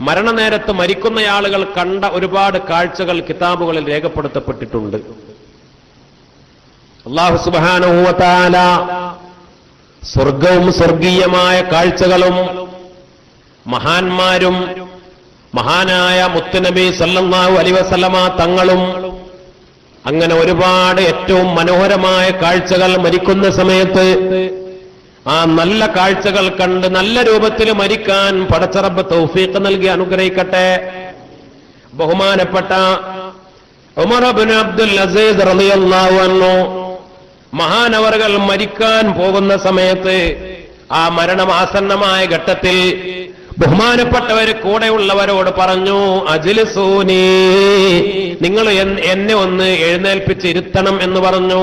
മരണനേരത്ത് മരിക്കുന്ന ആളുകൾ കണ്ട ഒരുപാട് കാഴ്ചകൾ കിതാബുകളിൽ രേഖപ്പെടുത്തപ്പെട്ടിട്ടുണ്ട്. അല്ലാഹു സുബ്ഹാനഹു വ തആല സ്വർഗവും സ്വർഗീയമായ കാഴ്ചകളും മഹാന്മാരും മഹാനായ മുത്തുനബി സല്ലല്ലാഹു അലൈഹി വസല്ലമ തങ്ങളും അങ്ങനെ ഒരുപാട് ഏറ്റവും മനോഹരമായ കാഴ്ചകൾ മരിക്കുന്ന സമയത്ത് ആ നല്ല കാഴ്ചകൾ കണ്ട് നല്ല രൂപത്തിൽ മരിക്കാൻ പടച്ച റബ്ബ് തൗഫീഖ് നൽകി അനുഗ്രഹിക്കട്ടെ. ബഹുമാനപ്പെട്ട ഉമർ ഇബ്നു അബ്ദുൽ അസീസ് റളിയല്ലാഹു അൻഹു മഹാനവറുകൾ മരിക്കാൻ പോകുന്ന സമയത്ത് ആ മരണം ആസന്നമായ ഘട്ടത്തിൽ ബഹുമാനപ്പെട്ടവർ കൂടെയുള്ളവരോട് പറഞ്ഞു, അജ്ലിസൂനി, നിങ്ങൾ എന്നെ ഒന്ന് എഴുന്നേൽപ്പിച്ച് ഇരുത്തണം എന്ന് പറഞ്ഞു.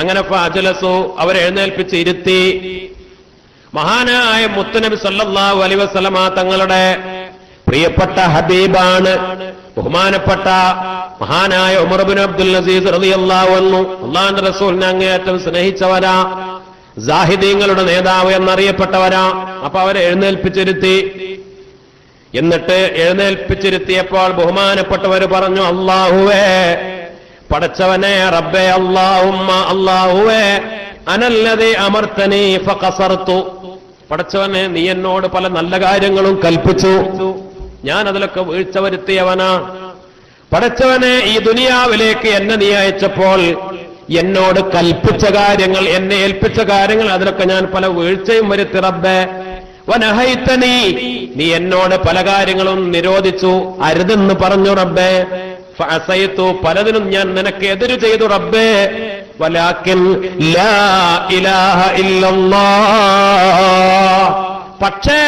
അങ്ങനെ ഫഅജ്ലസു, അവരെ എഴുന്നേൽപ്പിച്ച് ഇരുത്തി. മഹാനായ മുത്തുനബി സല്ലല്ലാഹു അലൈഹി വസല്ലമ തങ്ങളുടെ പ്രിയപ്പെട്ട ഹബീബാണ് ബഹുമാനപ്പെട്ട മഹാനായ ഉമർ ഇബ്നു അബ്ദുൽ അസീസ് റളിയല്ലാഹു അൻഹു. അല്ലാഹുവിന്റെ റസൂലിനെ അങ്ങേയറ്റം സ്നേഹിച്ചവരാ, സാഹിദീങ്ങളുടെ നേതാവ് എന്നറിയപ്പെട്ടവരാ. അപ്പൊ അവരെ എഴുന്നേൽപ്പിച്ചിരുത്തി. എന്നിട്ട് എഴുന്നേൽപ്പിച്ചിരുത്തിയപ്പോൾ ബഹുമാനപ്പെട്ടവർ പറഞ്ഞു, അല്ലാഹുവേ, പടച്ചവനെ, റബ്ബേ, അല്ലാഹുമ്മ, അല്ലാഹുവേ, അനല്ലദീ അമർതനീ ഫഖസർതു, പടച്ചവനെ, നീ എന്നോട് പല നല്ല കാര്യങ്ങളും കൽപ്പിച്ചു, ഞാൻ അതിലൊക്കെ വീഴ്ച വരുത്തിയവനാ. പടച്ചവനെ, ഈ ദുനിയാവിലേക്ക് എന്നെ നീ അയച്ചപ്പോൾ എന്നോട് കൽപ്പിച്ച കാര്യങ്ങൾ, എന്നെ ഏൽപ്പിച്ച കാര്യങ്ങൾ, അതിലൊക്കെ ഞാൻ പല വീഴ്ചയും വരുത്തി റബ്ബേ. വനഹൈതനീ, നീ എന്നോട് പല കാര്യങ്ങളും നിരോധിച്ചു, അരുതെന്ന് പറഞ്ഞു റബ്ബേ. ഫഅസൈതു, പലതിനും ഞാൻ നിനക്ക് എതിര് ചെയ്തു റബ്ബേ. വലാകിൻ ലാ ഇലാഹ ഇല്ലല്ലാഹ്, പക്ഷേ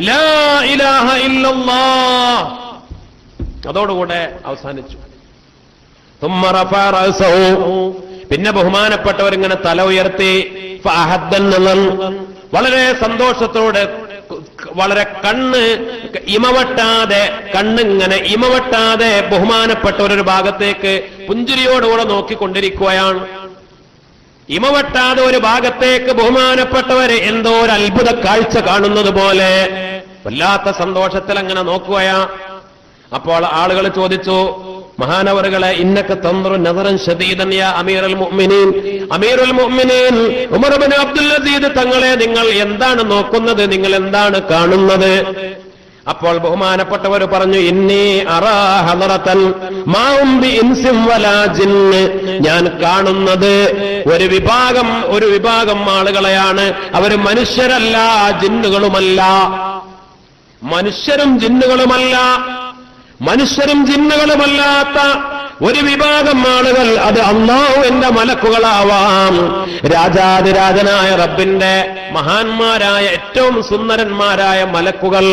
ലാ ഇലാഹ ഇല്ലല്ലാഹ് അതോടുകൂടെ അവസാനിച്ചു. ثم رفع رأسه, പിന്നെ ബഹുമാനപ്പെട്ടവരിങ്ങനെ തല ഉയർത്തി. വളരെ സന്തോഷത്തോടെ, വളരെ കണ്ണിങ്ങനെ ഇമവട്ടാതെ ബഹുമാനപ്പെട്ടവരൊരു ഭാഗത്തേക്ക് പുഞ്ചിരിയോടുകൂടെ നോക്കിക്കൊണ്ടിരിക്കുകയാണ്. ഇമവട്ടാതെ ഒരു ഭാഗത്തേക്ക് ബഹുമാനപ്പെട്ടവരെ എന്തോ ഒരു അത്ഭുത കാഴ്ച കാണുന്നത് പോലെ വല്ലാത്ത സന്തോഷത്തിൽ അങ്ങനെ നോക്കുകയാ. അപ്പോൾ ആളുകൾ ചോദിച്ചു, മഹാനവറുകളെ, ഇന്നക തൻദുറു നദറൻ ശദീദൻ യാ അമീറുൽ മുഅ്മിനീൻ, അമീറുൽ മുഅ്മിനീൻ ഉമർ ഇബ്നു അബ്ദുൽ അസീസ് തങ്ങളെ, നിങ്ങൾ എന്താണ് നോക്കുന്നത്, നിങ്ങൾ എന്താണ് കാണുന്നത്? അപ്പോൾ ബഹുമാനപ്പെട്ടവർ പറഞ്ഞു, ഇന്നി അറാ ഹദറതൻ മാ ഹും ബി ഇൻസിൻ വലാ ജിന്ന്, ഞാൻ കാണുന്നത് ഒരു വിഭാഗം ആളുകളെയാണ്, അവർ മനുഷ്യരല്ല, ജിന്നുകളുമല്ല. മനുഷ്യരും ജിന്നുകളുമല്ലാത്ത ഒരു വിഭാഗം ആളുകൾ, അത് അല്ലാഹുവിന്റെ മലക്കുകളാവാം. രാജാതിരാജനായ റബ്ബിന്റെ മഹാന്മാരായ ഏറ്റവും സുന്ദരന്മാരായ മലക്കുകൾ.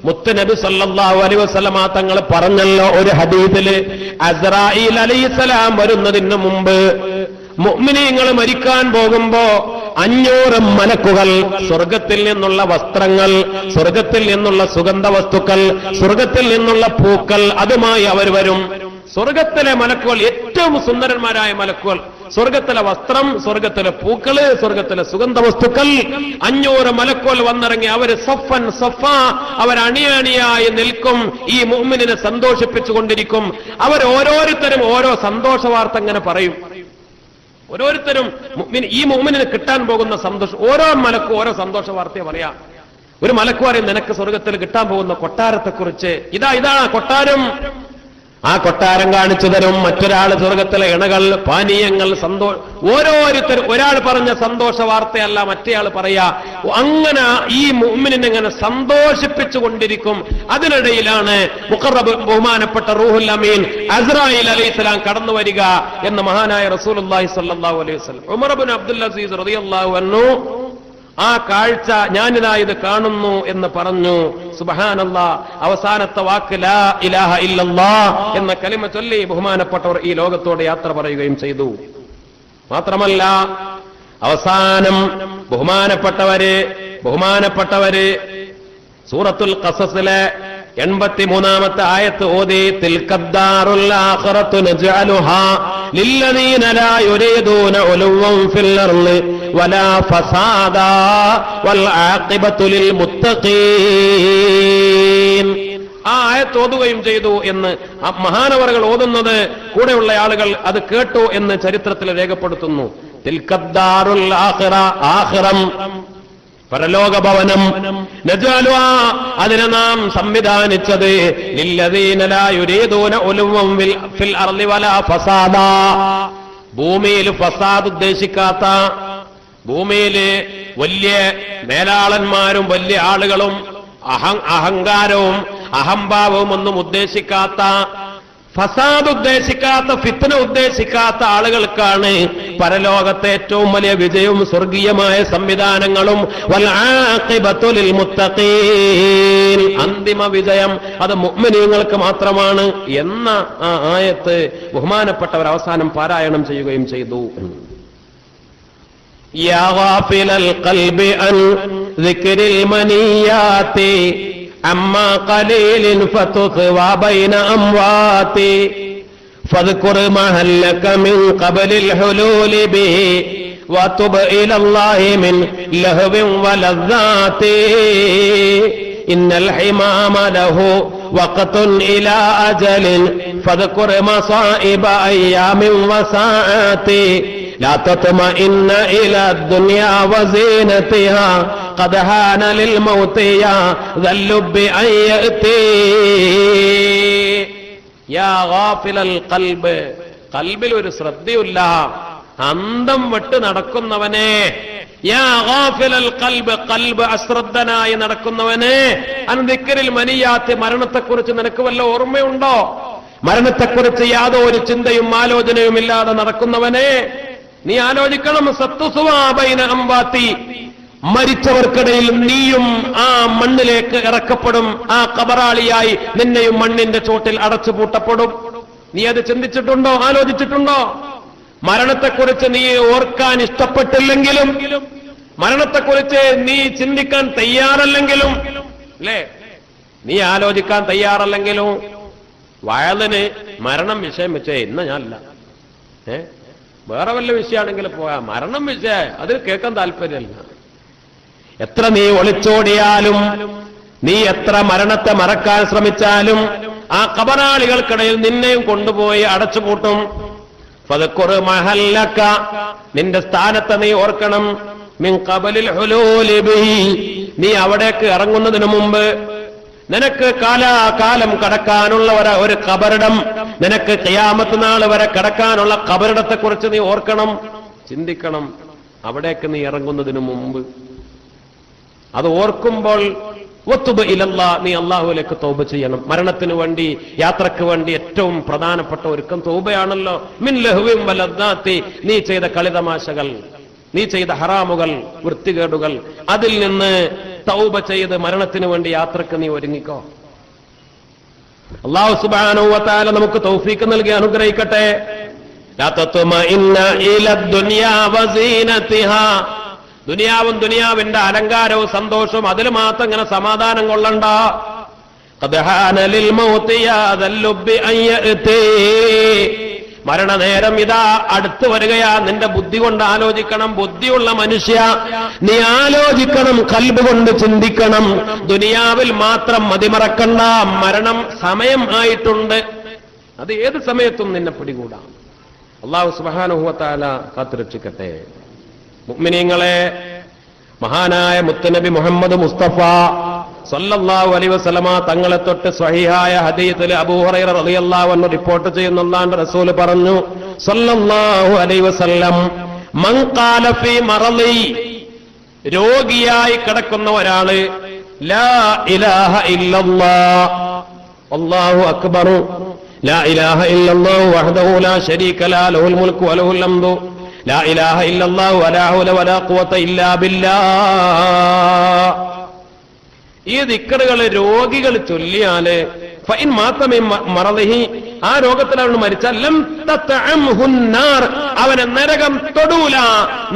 മുത്തുനബി സല്ലല്ലാഹു അലൈഹി വസല്ലമ തങ്ങൾ പറഞ്ഞല്ലോ ഒരു ഹദീസില്, അസ്റായീൽ അലൈഹിസ്സലാം വരുന്നതിന് മുമ്പ് മുഅ്മിനീങ്ങൾ മരിക്കാൻ പോകുമ്പോ 500 മലക്കുകൾ സ്വർഗത്തിൽ നിന്നുള്ള വസ്ത്രങ്ങൾ, സ്വർഗത്തിൽ നിന്നുള്ള സുഗന്ധ വസ്തുക്കൾ, സ്വർഗത്തിൽ നിന്നുള്ള പൂക്കൾ, അതുമായി അവർ വരും. സ്വർഗത്തിലെ മലക്കുകൾ, ഏറ്റവും സുന്ദരന്മാരായ മലക്കുകൾ, സ്വർഗത്തിലെ വസ്ത്രം, സ്വർഗത്തിലെ പൂക്കള്, സ്വർഗത്തിലെ സുഗന്ധ വസ്തുക്കൾ, 500 മലക്കുകൾ വന്നിറങ്ങി അവർ സഫൻ സഫ, അവർ അണിയണിയായി നിൽക്കും, ഈ മുഅ്മിനിനെ സന്തോഷിപ്പിച്ചുകൊണ്ടിരിക്കും. അവർ ഓരോരുത്തരും ഓരോ സന്തോഷ വാർത്ത അങ്ങനെ പറയും. ഓരോരുത്തരും ഈ മുഅ്മിനിന് കിട്ടാൻ പോകുന്ന സന്തോഷം, ഓരോ മലക്കും ഓരോ സന്തോഷ വാർത്തയെ പറയാം. ഒരു മലക്ക് പറയും, നിനക്ക് സ്വർഗത്തിൽ കിട്ടാൻ പോകുന്ന കൊട്ടാരത്തെക്കുറിച്ച്, ഇതാ കൊട്ടാരം. ആ കൊട്ടാരം കാണിച്ചു തരും. മറ്റൊരാൾ സ്വർഗത്തിലെ ഇണകൾ, പാനീയങ്ങൾ, ഓരോരുത്തരും ഒരാൾ പറഞ്ഞ സന്തോഷ വാർത്തയല്ല മറ്റേയാൾ പറയാ. അങ്ങനെ ഈ മുഅ്മിനിനെ ഇങ്ങനെ സന്തോഷിപ്പിച്ചുകൊണ്ടിരിക്കും. അതിനിടയിലാണ് മുഖറബ് ബഹുമാനപ്പെട്ട റൂഹുൽ അമീൻ അസ്റായീൽ അലൈഹിസ്സലാം കടന്നു വരിക എന്ന് മഹാനായ റസൂലുള്ളാഹി സ്വല്ലല്ലാഹു അലൈഹി വസല്ലം. ഉമർ ഇബ്നു അബ്ദുൽ അസീസ് റളിയല്ലാഹു അൻഹു ആ കാഴ്ച, ഞാനിതാ ഇത് കാണുന്നു എന്ന് പറഞ്ഞു. സുബ്ഹാനല്ലാഹ്, അവസാനത്തെ വാക്ക് ലാ ഇലാഹ ഇല്ലല്ലാഹ് എന്ന കലിമ ചൊല്ലി ബഹുമാനപ്പെട്ടവർ ഈ ലോകത്തോട് യാത്ര പറയുകയും ചെയ്തു. മാത്രമല്ല, അവസാനം ബഹുമാനപ്പെട്ടവര് സൂറത്തുൽ ഖസസിലെ 83ാമത്തെ ആയത്ത് ഓതി, തിൽക്കദ്ദാറുൽ ആഖിറത്തു നജ്അലുഹാ ലില്ലദീന ലാ യുരീദൂന ഉലുവൻ ഫിൽ അർളി വലാ ഫസാദാ വൽ ആഖിബത്തു ലിൽ മുത്തഖീൻ. ആയത്ത് ഓതുകയും ചെയ്തു എന്ന് മഹാനവറുകൾ ഓതുന്നത് കൂടെയുള്ള ആളുകൾ അത് കേട്ടു എന്ന് ചരിത്രത്തിൽ രേഖപ്പെടുത്തുന്നു. തിൽക്കദ്ദാറുൽ ആഖിറ, ആഖിറം പരലോക ഭവനം, നജഅലുഹാ അതിനെ നാം സംവിധാനിച്ചത് ലില്ലദീന ലാ യുരീദൂന ഉലുവൻ ഫിൽ അർളി വലാ ഫസാദാ, ഭൂമിയിൽ ഫസാദ് ഉദ്ദേശിക്കാത്ത, ഭൂമിയിൽ വലിയ മേലാളന്മാരും വലിയ ആളുകളും അഹങ്കാരവും അഹംഭാവവും ഒന്നും ഉദ്ദേശിക്കാത്ത, ഫസാദ് ഉദ്ദേശിക്കാത്ത, ഫിത്ന ഉദ്ദേശിക്കാത്ത ആളുകൾക്കാണ് പരലോകത്തെ ഏറ്റവും വലിയ വിജയവും സ്വർഗീയമായ സംവിധാനങ്ങളും വൽ ആഖിബത്തു ലിൽ മുത്തഖീൻ, അന്തിമ വിജയം അത് മുഅ്മിനീങ്ങൾക്ക് മാത്രമാണ് എന്ന ആ ആയത്ത് ബഹുമാനപ്പെട്ടവർ അവസാനം പാരായണം ചെയ്യുകയും ചെയ്തു. യാ ഗാഫിലൽ ഖൽബി അൻ ദിക്രിൽ മനിയാതി അമ്മാ ഖലീലിൻ ഫതുഖ്വാ ബൈന അംവാതി ഫദ്കുർ മഹല്ലക മിൻ ഖബ്ലിൽ ഹുലൂലി ബിഹി വതുബ് ഇലല്ലാഹി മിൻ ലഹ്വിൻ വലദ്ദാതി ഇന്നൽ ഹിമാമ ലഹു വഖ്തുൻ ഇലാ അജലിൻ ഫദ്കുർ മസാഇബ അയ്യാമിൻ വസാഅതി لا تطمئن إلى الدنيا وزينتها قد هان للموت يا ذا اللب أن يأتي يا غافل القلب, കൽബിൽ ഒരു ശ്രദ്ധയില്ല, അന്തം വിട്ട് നടക്കുന്നവനെ, യാ ഗാഫിലൽ ഖൽബ്, കൽബ് അശ്രദ്ധനായി നടക്കുന്നവനെ, അൻ ദിക്രിൽ മനിയാത്ത്, മരണത്തെക്കുറിച്ച് നിനക്ക് വല്ല ഓർമ്മയുണ്ടോ? മരണത്തെക്കുറിച്ച് യാതൊരു ചിന്തയും ആലോചനയും ഇല്ലാതെ നടക്കുന്നവനെ, നീ ആലോചിക്കണം. സത്തുസുവാബൈന അംവാത്തി, മരിച്ചവർക്കിടയിൽ നീയും ആ മണ്ണിലേക്ക് ഇറക്കപ്പെടും, ആ കബറാളിയായി നിന്നെയും മണ്ണിന്റെ ചോട്ടിൽ അടച്ചുപൂട്ടപ്പെടും. നീ അത് ചിന്തിച്ചിട്ടുണ്ടോ? ആലോചിച്ചിട്ടുണ്ടോ? മരണത്തെക്കുറിച്ച് നീ ഓർക്കാൻ ഇഷ്ടപ്പെട്ടില്ലെങ്കിലും, മരണത്തെക്കുറിച്ച് നീ ചിന്തിക്കാൻ തയ്യാറല്ലെങ്കിലും, അല്ലേ, നീ ആലോചിക്കാൻ തയ്യാറല്ലെങ്കിലും, വയലിന് മരണം വിഷയം വെച്ചേ ഇന്ന് ഞാനല്ല, വേറെ വല്ല വിഷയമാണെങ്കിൽ പോയാ, മരണം വിഷയം അതിൽ കേൾക്കാൻ താല്പര്യമല്ല. എത്ര നീ ഒളിച്ചോടിയാലും, നീ എത്ര മരണത്തെ മറക്കാൻ ശ്രമിച്ചാലും, ആ കബറാളികൾക്കിടയിൽ നിന്നെയും കൊണ്ടുപോയി അടച്ചുപൂട്ടും. ഫദ്കുർ മഹല്ലക, നിന്റെ സ്ഥാനത്തെ നീ ഓർക്കണം. മിൻ ഖബലിൽ ഹുലൂലി ബിഹി, നീ അവിടേക്ക് ഇറങ്ങുന്നതിന് മുമ്പ് നിനക്ക് കാലാകാലം കടക്കാനുള്ള ഒരു കബറിടം, നിനക്ക് ഖിയാമത്ത് നാൾ വരെ കടക്കാനുള്ള കബറിടത്തെ കുറിച്ച് നീ ഓർക്കണം, ചിന്തിക്കണം. അവിടേക്ക് നീ ഇറങ്ങുന്നതിന് മുമ്പ് അത് ഓർക്കുമ്പോൾ വതുബ് ഇലല്ലാഹ്, നീ അല്ലാഹുവിലേക്ക് തൗബ ചെയ്യണം. മരണത്തിന് വേണ്ടി, യാത്രക്ക് വേണ്ടി ഏറ്റവും പ്രധാനപ്പെട്ട ഒരുക്കം തൗബയാണല്ലോ. മിൻ ലഹ്വിൻ വലദ്ദാത്തി, നീ ചെയ്ത കളിതമാശകൾ, നീ ചെയ്ത ഹറാമുകൾ, വൃത്തികേടുകൾ, അതിൽ നിന്ന് തൗബ ചെയ്ത് മരണത്തിന് വേണ്ടി യാത്രക്ക് നീ ഒരുങ്ങിക്കോ. അല്ലാഹു സുബ്ഹാനഹു വ തആല നമുക്ക് തൗഫീഖ് നൽകി അനുഗ്രഹിക്കട്ടെ. ലാ തത്മഇന്ന ഇലദ്ദുനിയാ വസീനതിഹാ, ദുനിയാവും ദുനിയാവിന്റെ അലങ്കാരവും സന്തോഷവും അതിൽ മാത്രം ഇങ്ങനെ സമാധാനം കൊള്ളണ്ട. ഖദ് ഹാന ലിൽ മൗതി യാ ദൽ ലുബ്ബി അൻ യഅതി, മരണനേരം ഇതാ അടുത്തു വരികയാ. നിന്റെ ബുദ്ധി കൊണ്ട് ആലോചിക്കണം. ബുദ്ധിയുള്ള മനുഷ്യ, നീ ആലോചിക്കണം, കൽബ് കൊണ്ട് ചിന്തിക്കണം. ദുനിയാവിൽ മാത്രം മതിമറക്കണ്ട. മരണം സമയം ആയിട്ടുണ്ട്, അത് ഏത് സമയത്തും നിന്നെ പിടികൂടാം. അല്ലാഹു സുബ്ഹാനഹു വ തആല കാത്തുരക്ഷിക്കട്ടെ. മുഅ്മിനീങ്ങളെ, മഹാനായ മുത്തുനബി മുഹമ്മദ് മുസ്തഫ സല്ലല്ലാഹു അലൈഹി വസല്ലമ തങ്ങളെ തൊട്ട് സ്വഹീഹായ ഹദീസിൽ അബൂ ഹുറൈറ റളിയല്ലാഹു അൻഹു റിപ്പോർട്ട് ചെയ്യുന്ന അല്ലാഹുവിന്റെ റസൂൽ പറഞ്ഞു സല്ലല്ലാഹു അലൈഹി വസല്ലം, മൻ ഖാല ഫീ മറളി, രോഗിയായി കിടക്കുന്ന ഒരാള് ലാ ഇലാഹ ഇല്ലല്ലാഹ് അല്ലാഹു അക്ബർ, ലാ ഇലാഹ ഇല്ലല്ലാഹു വഹ്ദഹു ലാ ശരീക ലാ ലഹുൽ മുൽക്കു വലഹുൽ ഹംദു, ലാ ഇലാഹ ഇല്ലല്ലാഹു വലാ ഹൗല വലാ ഖുവത ഇല്ലാ ബില്ലാഹ്. ഈ ദിക്റുകൾ രോഗികൾ ചൊല്ലിയാല് ഫഇൻ മാത മിൻ മറളിഹി, ആ രോഗത്തിൽ അവൻ മരിച്ചാൽ ലം തതഅംഹുൻ നാർ, അവനെ നരകം തൊടൂല,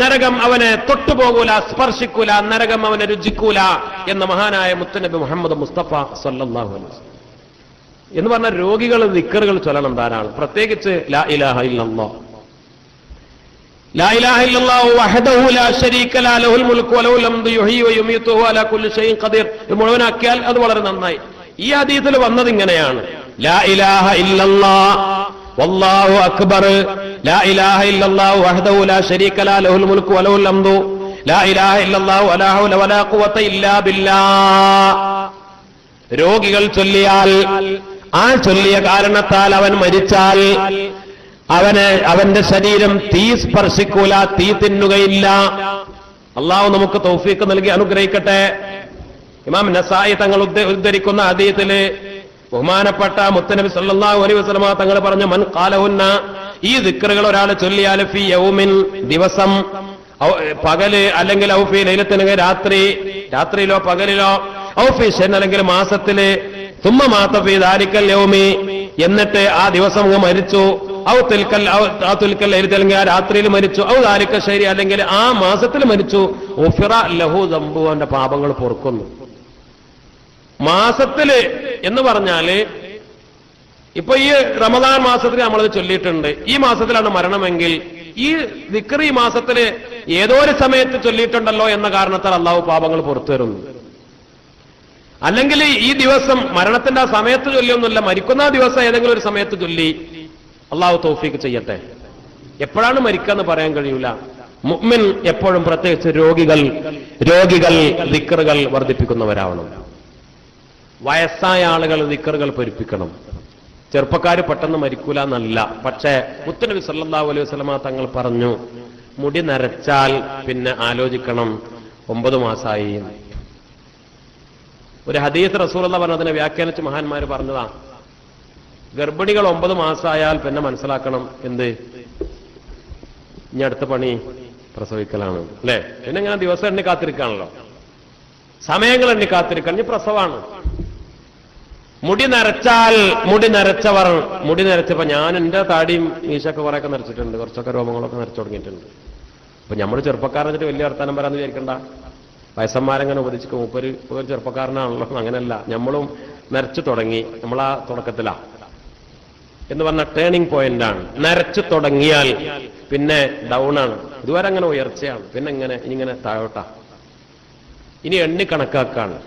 നരകം അവനെ തൊട്ടുപോകൂല, സ്പർശിക്കൂല, നരകം അവനെ രുചിക്കൂല എന്ന് മഹാനായ മുത്തുനബി മുഹമ്മദ് മുസ്തഫ സല്ലല്ലാഹു അലൈഹി വസല്ലം. എന്ന് പറഞ്ഞാൽ രോഗികൾ ദിക്റുകൾ ചൊല്ലണം ധാരാളം, പ്രത്യേകിച്ച് ലാ ഇലാഹ ഇല്ലല്ലാഹ്, ലാ ഇലാഹ ഇല്ലല്ലാഹു വഹ്ദഹു ലാ ശരീക ലഹു ലഹുൽ മുൽക്കു വലഹുൽ ഹംദു യുഹ്യി വയുമീതു വഅലാ കുല്ലി ഷൈഇൻ ഖദീർ. ഇത് മുഴുവനാക്കിയാൽ അത് വളരെ നന്നായി. ഈ ഹദീസിൽ വന്നത് ഇങ്ങനെയാണ്: ലാ ഇലാഹ ഇല്ലല്ലാഹ് വല്ലാഹു അക്ബർ, ലാ ഇലാഹ ഇല്ലല്ലാഹു വഹ്ദഹു ലാ ശരീക ലഹു ലഹുൽ മുൽക്കു വലഹുൽ ഹംദു, ലാ ഇലാഹ ഇല്ലല്ലാഹു വലാ ഹൗല വലാ ഖുവത ഇല്ലാ ബില്ലാഹ്. രോഗികൾ ചൊല്ലിയാൽ, ആ ചൊല്ലിയ കാരണത്താൽ അവൻ മരിച്ചാൽ അവന്റെ ശരീരം തീ സ്പർശിക്കൂല, തീ തിന്നുകയില്ല. അള്ളാഹു നമുക്ക് തൗഫീഖ് നൽകി അനുഗ്രഹിക്കട്ടെ. ഇമാം നസായി തങ്ങൾ ഉദ്ധരിക്കുന്ന ഹദീസില് ബഹുമാനപ്പെട്ട മുത്തനബി സല്ലല്ലാഹു അലൈഹി വസല്ലമ തങ്ങൾ പറഞ്ഞു: മൻ ഖാലഹുന്ന, ഈ ദിക്റുകൾ ഒരാൾ ചൊല്ലിയാൽ ഫി യൗമിൻ, ദിവസം, പകല്, അല്ലെങ്കിൽ ഔ ഫി ലൈലത്തിൻ, രാത്രിയിലോ പകലിലോ, ഔ ഫി ശൻ, അല്ലെങ്കിൽ മാസത്തില്, തുമ്മ മാത ഫി ദാലിക്കൽ യൗമി, എന്നിട്ട് ആ ദിവസം മരിച്ചു, ഔ തുൽക്കൽ ലൈലത്തിൽ, അല്ലെങ്കിൽ ആ രാത്രിയിൽ മരിച്ചു, ഔ ദാലിക ശരി, അല്ലെങ്കിൽ ആ മാസത്തിൽ മരിച്ചു, ഉഫിറ ലഹു ദംബു, അവന്റെ പാപങ്ങൾ പൊറുക്കുന്നു. മാസത്തില് എന്ന് പറഞ്ഞാല് ഇപ്പൊ ഈ റമദാൻ മാസത്തിൽ നമ്മളത് ചൊല്ലിയിട്ടുണ്ട്, ഈ മാസത്തിലാണ് മരണമെങ്കിൽ ഈ ദിക്ർ ഈ മാസത്തില് ഏതോ ഒരു സമയത്ത് ചൊല്ലിയിട്ടുണ്ടല്ലോ എന്ന കാരണത്താൽ അള്ളാഹു പാപങ്ങൾ പുറത്തു തരുന്നു. അല്ലെങ്കിൽ ഈ ദിവസം മരണത്തിന്റെ ആ സമയത്ത് ചൊല്ലിയൊന്നുമില്ല, മരിക്കുന്ന ദിവസം ഏതെങ്കിലും ഒരു സമയത്ത് ചൊല്ലി, അള്ളാഹു തൗഫീഖ് ചെയ്യട്ടെ. എപ്പോഴാണ് മരിക്കാന്ന് പറയാൻ കഴിയൂല. മുഅ്മിൻ എപ്പോഴും, പ്രത്യേകിച്ച് രോഗികൾ ദിക്റുകൾ വർദ്ധിപ്പിക്കുന്നവരാവണം. വയസ്സായ ആളുകൾ ദിക്റുകൾ പെരുപ്പിക്കണം. ചെറുപ്പക്കാർ പെട്ടെന്ന് മരിക്കൂല എന്നല്ല, പക്ഷേ മുത്തുനബി സല്ലല്ലാഹു അലൈഹി വസല്ലമ തങ്ങൾ പറഞ്ഞു, മുടി നരച്ചാൽ പിന്നെ ആലോചിക്കണം 9 മാസമായി. ഒരു ഹദീസ് റസൂലുള്ളാഹി പറഞ്ഞതിനെ വ്യാഖ്യാനിച്ച് മഹാന്മാര് പറഞ്ഞതാ, ഗർഭിണികൾ 9 മാസമായാൽ പിന്നെ മനസ്സിലാക്കണം എന്ത്, ഇനി അടുത്ത പണി പ്രസവിക്കലാണ്, അല്ലെ? പിന്നെ ഇങ്ങനെ ദിവസം എണ്ണി കാത്തിരിക്കാണല്ലോ, സമയങ്ങൾ എണ്ണി കാത്തിരിക്കാൻ, ഇനി പ്രസവാണ്. മുടി നരച്ചപ്പോ ഞാൻ എന്റെ താടിയും മീശൊക്കെ കുറെയൊക്കെ നരച്ചിട്ടുണ്ട്, കുറച്ചൊക്കെ രോമങ്ങളൊക്കെ നരച്ചു തുടങ്ങിയിട്ടുണ്ട്. അപ്പൊ നമ്മൾ ചെറുപ്പക്കാരൻ വലിയ വർത്താനം പറയാന്ന് വിചാരിക്കണ്ട. വയസ്സന്മാരെങ്ങനെ ഉപദേശിക്കും, ഒരു ചെറുപ്പക്കാരനാണല്ലോ, അങ്ങനെയല്ല. നമ്മളും നരച്ചു തുടങ്ങി, നമ്മളാ തുടക്കത്തിലാ എന്ന് പറഞ്ഞ ടേണിംഗ് പോയിന്റ് ആണ്. നരച്ചു തുടങ്ങിയാൽ പിന്നെ ഡൗൺ ആണ്, ഇതുവരെ അങ്ങനെ ഉയർച്ചയാണ്, പിന്നെ ഇങ്ങനെ താഴോട്ടാ. ഇനി എണ്ണി കണക്കാക്കാണ്.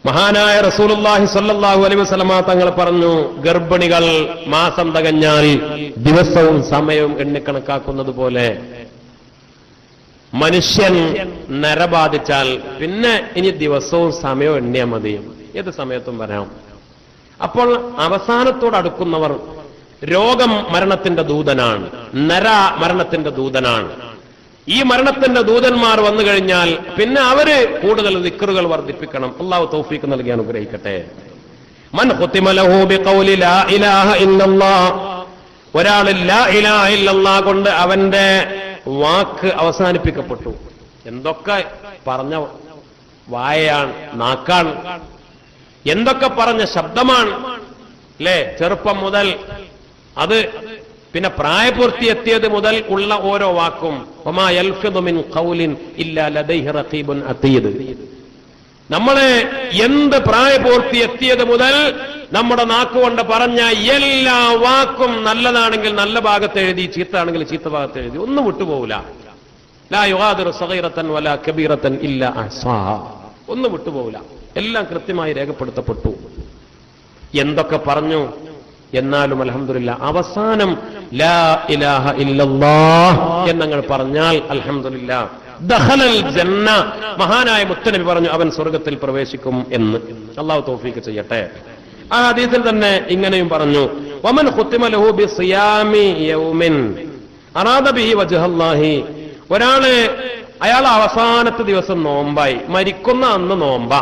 മഹാനായ റസൂലുള്ളാഹി സ്വല്ലല്ലാഹു അലൈഹി വസല്ലമ തങ്ങൾ പറഞ്ഞു, ഗർഭിണികൾ മാസം തികഞ്ഞാൽ ദിവസവും സമയവും എണ്ണിക്കണക്കാക്കുന്നത് പോലെ മനുഷ്യൻ നരബാധിച്ചാൽ പിന്നെ ഇനി ദിവസവും സമയവും എണ്ണിയാൽ മതി, ഏത് സമയത്തും വരാം. അപ്പോൾ അവസാനത്തോടടുക്കുന്നവർ, രോഗം മരണത്തിന്റെ ദൂതനാണ്, നര മരണത്തിന്റെ ദൂതനാണ്. ഈ മരണത്തിന്റെ ദൂതന്മാർ വന്നു കഴിഞ്ഞാൽ പിന്നെ അവര് കൂടുതൽ ദിക്റുകൾ വർദ്ധിപ്പിക്കണം. അല്ലാഹു തൗഫീഖ് നൽകി അനുഗ്രഹിക്കട്ടെ. മൻ ഖുതിമ ലഹു ബിഖൗലി ലാ ഇലാഹ ഇല്ലല്ലാഹ്, ഒരാൾ ലാ ഇലാഹ ഇല്ലല്ലാഹ് കൊണ്ട് അവന്റെ വാക്ക് അവസാനിപ്പിക്കപ്പെട്ടു. എന്തൊക്കെ പറഞ്ഞ വായയാണ്, നാക്കാണ്, എന്തൊക്കെ പറഞ്ഞ ശബ്ദമാണ്, അല്ലേ? ചെറുപ്പം മുതൽ അത് പിന്നെ പ്രായപൂർത്തി എത്തിയത് മുതൽ ഉള്ള ഓരോ വാക്കും, വമാ യൽഫിദു മിൻ ഖൗലിൻ ഇല്ലാ ലദൈഹി റഖീബുൻ അതീദ്. നമ്മളെ എന്ത് പ്രായപൂർത്തി എത്തിയത് മുതൽ നമ്മുടെ നാക്കുകൊണ്ട് പറഞ്ഞ എല്ലാ വാക്കും നല്ലതാണെങ്കിൽ നല്ല ഭാഗത്ത് എഴുതി, ചീത്താണെങ്കിൽ ചീത്ത ഭാഗത്ത് എഴുതി, ഒന്നും വിട്ടുപോകില്ല. ലാ യുഗാദിറു സഗീറതൻ വലാ കബീറതൻ ഇല്ലാ അഹ്സാഹാ, ഒന്നും വിട്ടുപോകില്ല, എല്ലാം കൃത്യമായി രേഖപ്പെടുത്തപ്പെട്ടു. എന്തൊക്കെ പറഞ്ഞു എന്നാലും അൽഹംദുലില്ലാ അവസാനം ലാ ഇലാഹ ഇല്ലല്ലാഹ് എന്നങ്ങൾ പറഞ്ഞാൽ അൽഹംദുലില്ലാ ദഖലൽ ജന്ന, മഹാനായ മുത്തനബി പറഞ്ഞു അവൻ സ്വർഗ്ഗത്തിൽ പ്രവേശിക്കും എന്ന്. അല്ലാഹു തൗഫീഖ് ചെയ്യട്ടെ. ആ ഹദീസിൽ തന്നെ ഇങ്ങനെയും പറഞ്ഞു, വമൻ ഖുതിമ ലഹു ബിസിയാമി യൗമിൻ അറാദ ബിഹി വജ്ഹല്ലാഹി, ഒരാള് അയാൾ അവസാനത്തെ ദിവസം നോമ്പായി, മരിക്കുന്ന അന്ന് നോമ്പാ,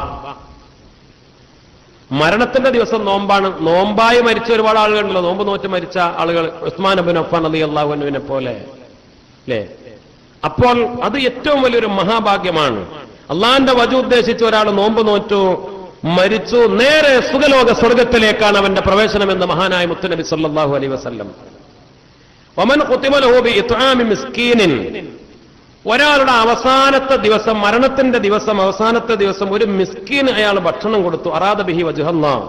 മരണത്തിന്റെ ദിവസം നോമ്പാണ്. നോമ്പായി മരിച്ച ഒരുപാട് ആളുകളുണ്ടല്ലോ, നോമ്പ് നോറ്റ് മരിച്ച ആളുകൾ, ഉസ്മാൻ ഇബ്നു അഫ്ഫാൻ റളിയല്ലാഹു അൻഹുവിനെ പോലെ, അല്ലേ? അപ്പോൾ അത് ഏറ്റവും വലിയൊരു മഹാഭാഗ്യമാണ്. അള്ളാഹിന്റെ വജു ഉദ്ദേശിച്ച് ഒരാൾ നോമ്പ് നോറ്റു മരിച്ചു, നേരെ സുഖലോക സ്വർഗത്തിലേക്കാണ് അവന്റെ പ്രവേശനം എന്ന് മഹാനായ മുത്തുനബി സല്ലല്ലാഹു അലൈഹി വസല്ലം. വമൻ ഖുതിമ ലഹു ബിഇത്ആമി മിസ്കീനിൻ, ഒരാളുടെ അവസാനത്തെ ദിവസം, മരണത്തിന്റെ ദിവസം, അവസാനത്തെ ദിവസം ഒരു മിസ്കീൻ അയാൾ ഭക്ഷണം കൊടുത്തു, അറാദ ബിഹി വജ്ഹല്ലാഹ്,